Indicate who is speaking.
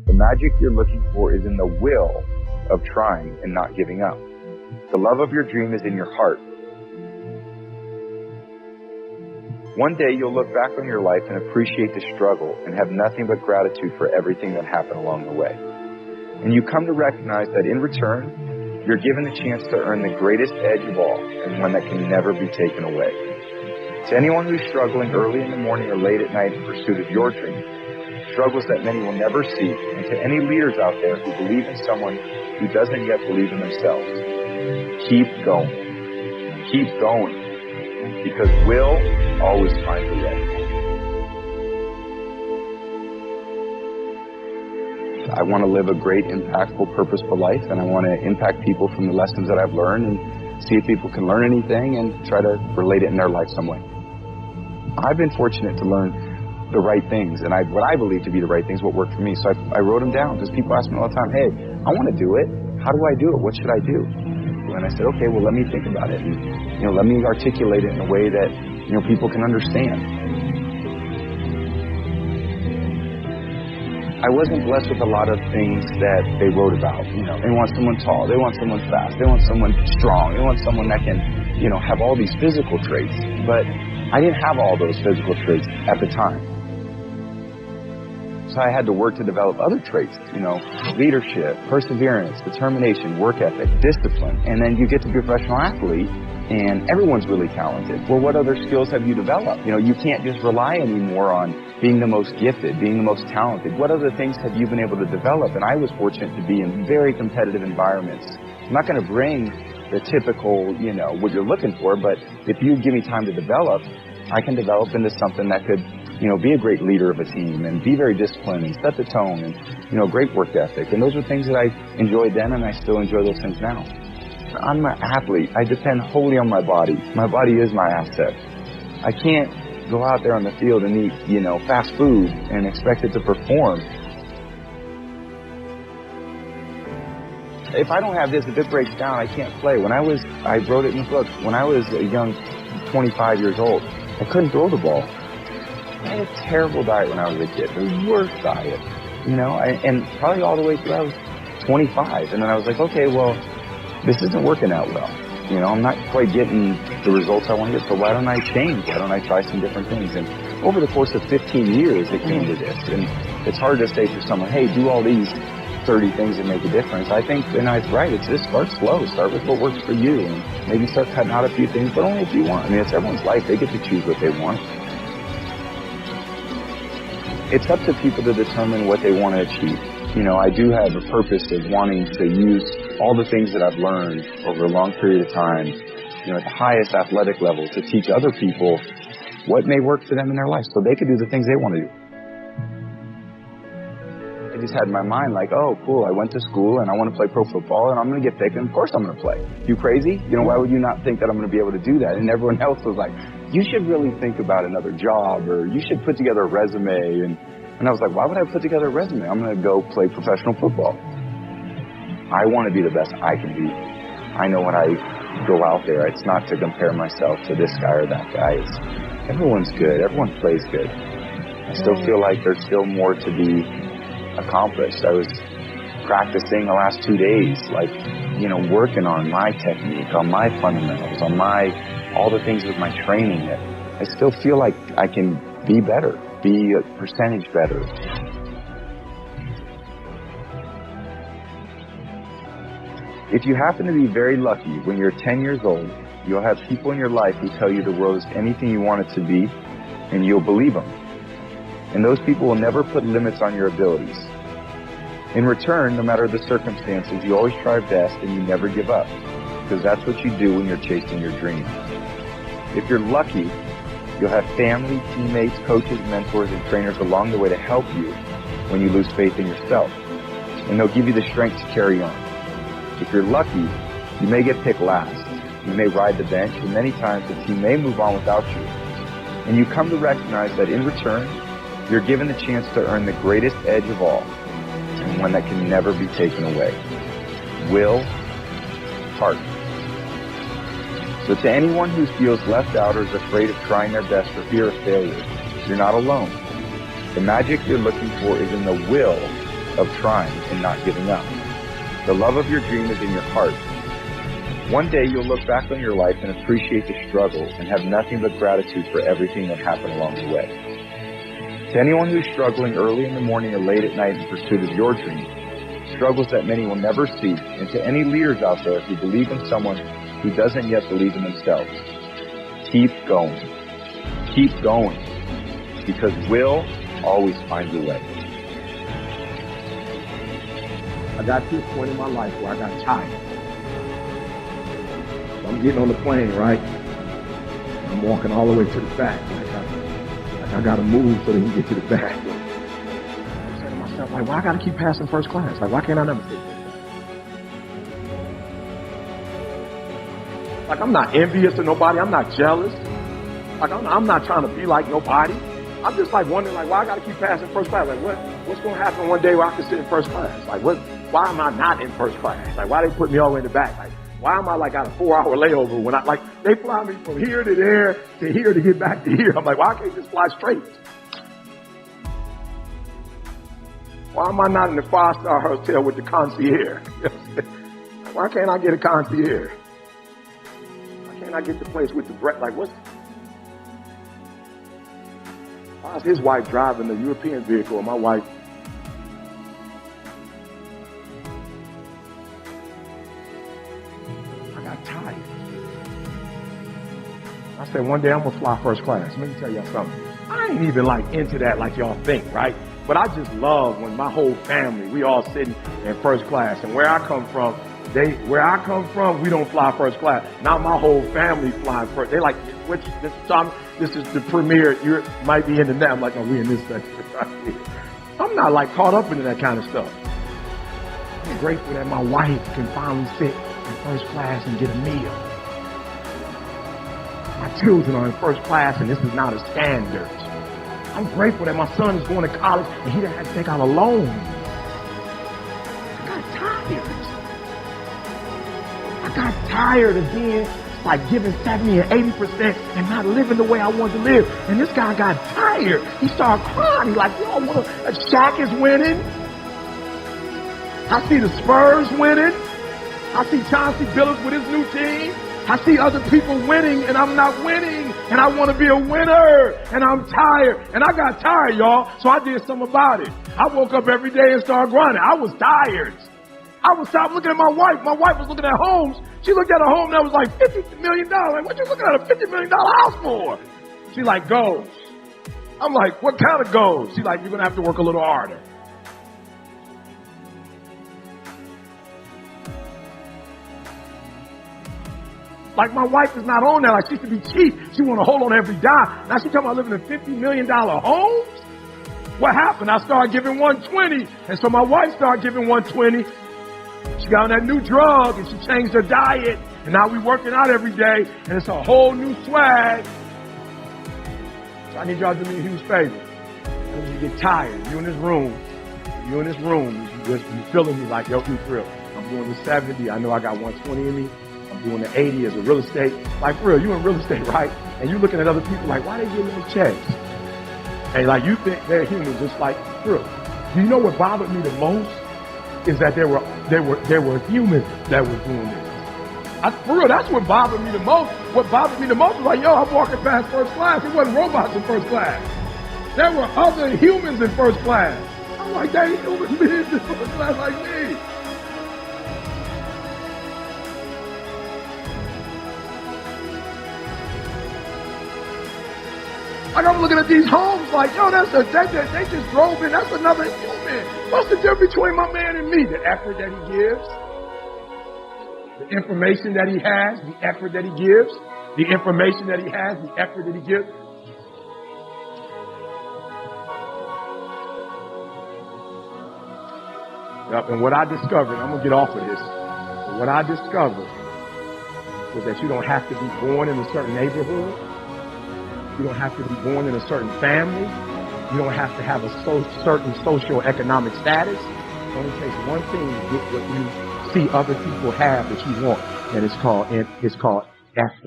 Speaker 1: The magic you're looking for is in the will of trying and not giving up. The love of your dream is in your heart. One day you'll look back on your life and appreciate the struggle and have nothing but gratitude for everything that happened along the way. And you come to recognize that in return, you're given the chance to earn the greatest edge of all, and one that can never be taken away. To anyone who's struggling early in the morning or late at night in pursuit of your dream, struggles that many will never see, and to any leaders out there who believe in someone who doesn't yet believe in themselves, keep going. Keep going. Because will always find a way. I want to live a great, impactful, purposeful life, and I want to impact people from the lessons that I've learned and see if people can learn anything and try to relate it in their life some way. I've been fortunate to learn the right things, and what I believe to be the right things, what worked for me. So I wrote them down, because people ask me all the time, hey, I want to do it. How do I do it? What should I do? And I said, okay, well, let me think about it. And, let me articulate it in a way that, people can understand. I wasn't blessed with a lot of things that they wrote about. They want someone tall. They want someone fast. They want someone strong. They want someone that can, have all these physical traits. But I didn't have all those physical traits at the time. So I had to work to develop other traits, leadership, perseverance, determination, work ethic, discipline. And then you get to be a professional athlete, and everyone's really talented. Well, what other skills have you developed? You can't just rely anymore on being the most gifted, being the most talented. What other things have you been able to develop? And I was fortunate to be in very competitive environments. I'm not going to bring the typical, what you're looking for, but if you give me time to develop, I can develop into something that could, be a great leader of a team and be very disciplined and set the tone and, great work ethic. And those are things that I enjoyed then, and I still enjoy those things now. I'm an athlete. I depend wholly on my body. My body is my asset. I can't go out there on the field and eat, fast food and expect it to perform. If I don't have this, if it breaks down, I can't play. I wrote it in the book, when I was a young 25 years old, I couldn't throw the ball. I had a terrible diet when I was a kid, the worst diet, and probably all the way through I was 25. And then I was like, okay, well, this isn't working out well. I'm not quite getting the results I want to get, so why don't I change? Why don't I try some different things? And over the course of 15 years, it came to this. And it's hard to say to someone, hey, do all these 30 things that make a difference. I think, and it's right, it's just start slow. Start with what works for you, and maybe start cutting out a few things, but only if you want. It's everyone's life. They get to choose what they want. It's up to people to determine what they want to achieve. I do have a purpose of wanting to use all the things that I've learned over a long period of time, at the highest athletic level, to teach other people what may work for them in their life so they could do the things they want to do. I just had in my mind like, oh, cool, I went to school and I want to play pro football and I'm going to get picked, and of course I'm going to play. You crazy? Why would you not think that I'm going to be able to do that? And everyone else was like, you should really think about another job, or you should put together a resume. And I was like, why would I put together a resume? I'm going to go play professional football. I want to be the best I can be. I know when I go out there, it's not to compare myself to this guy or that guy. Everyone's good. Everyone plays good. I still feel like there's still more to be accomplished. I was practicing the last 2 days, working on my technique, on my fundamentals, on all the things with my training. That I still feel like I can be better. Be a percentage better. If you happen to be very lucky when you're 10 years old, you'll have people in your life who tell you the world is anything you want it to be, and you'll believe them. And those people will never put limits on your abilities. In return, no matter the circumstances, you always strive best and you never give up, because that's what you do when you're chasing your dream. If you're lucky, you'll have family, teammates, coaches, mentors, and trainers along the way to help you when you lose faith in yourself. And they'll give you the strength to carry on. If you're lucky, you may get picked last. You may ride the bench, and many times the team may move on without you. And you come to recognize that in return, you're given the chance to earn the greatest edge of all, and one that can never be taken away. Will, heart. So to anyone who feels left out or is afraid of trying their best for fear of failure, you're not alone. The magic you're looking for is in the will of trying and not giving up. The love of your dream is in your heart. One day you'll look back on your life and appreciate the struggle and have nothing but gratitude for everything that happened along the way. To anyone who's struggling early in the morning or late at night in pursuit of your dream, struggles that many will never see, and to any leaders out there who believe in someone who doesn't yet believe in themselves, keep going. Keep going, because will always finds a way.
Speaker 2: I got to this point in my life where I got tired. So I'm getting on the plane, right? I'm walking all the way to the back. I got to move so they can get to the back. I'm saying to myself, like, why I got to keep passing first class? Like, why can't I never sit there? Like, I'm not envious of nobody. I'm not jealous. Like, I'm not trying to be like nobody. I'm just like wondering, like, why I got to keep passing first class? Like, what's going to happen one day where I can sit in first class? Like, why am I not in first class? Like, why they put me all the way in the back? Like, why am I like got a 4-hour layover when they fly me from here to there to here to get back to here? I'm like, why can't I just fly straight? Why am I not in the 5-star hotel with the concierge? Why can't I get a concierge? Why can't I get the place with the bread? Like, why is his wife driving the European vehicle and my wife? I got tired. I said, one day I'm going to fly first class. Let me tell y'all something. I ain't even like into that like y'all think, right? But I just love when my whole family, we all sitting in first class. And where I come from, we don't fly first class. Now my whole family flying first. They like, this is the premiere. You might be into that. I'm like, no, we in this section. I'm not like caught up into that kind of stuff. I'm grateful that my wife can finally sit in first class and get a meal. My children are in first class and this is not a standard. I'm grateful that my son is going to college and he doesn't have to take out a loan. I got tired. I got tired of being like giving 70 and 80% and not living the way I wanted to live. And this guy got tired. He started crying. He's like, yo, Shaq is winning. I see the Spurs winning. I see Chauncey Billups with his new team. I see other people winning and I'm not winning. And I want to be a winner. And I'm tired. And I got tired, y'all. So I did something about it. I woke up every day and started grinding. I was tired. I was tired looking at my wife. My wife was looking at homes. She looked at a home that was like $50 million. Like, what you looking at a $50 million house for? She like, goals. I'm like, what kind of goals? She's like, you're going to have to work a little harder. Like, my wife is not on that. Like, she used to be cheap. She want to hold on every dime. Now she talking about living in $50 million homes? What happened? I started giving 120. And so my wife started giving 120. She got on that new drug and she changed her diet. And now we working out every day. And it's a whole new swag. So I need y'all to do me a huge favor. When you get tired, you in this room, you feeling me like, yo, you real. I'm doing the 70. I know I got 120 in me. I'm doing the 80 as a real estate. Like, for real, you in real estate, right? And you looking at other people like, why they getting those checks? And like, you think they're human just like, real. Do you know what bothered me the most? Is that there were humans that were doing this. For real, that's what bothered me the most. What bothered me the most was like, yo, I'm walking past first class. It wasn't robots in first class. There were other humans in first class. I'm like, they human beings in first class like me. Like, I'm looking at these homes like, yo, they just drove in. That's another human. What's the difference between my man and me? The effort that he gives, the information that he has, the effort that he gives, the information that he has, the effort that he gives. Yep, and what I discovered, I'm going to get off of this. What I discovered was that you don't have to be born in a certain neighborhood. You don't have to be born in a certain family. You don't have to have a certain socio-economic status. It only takes one thing to get what you see other people have that you want, and it's called effort.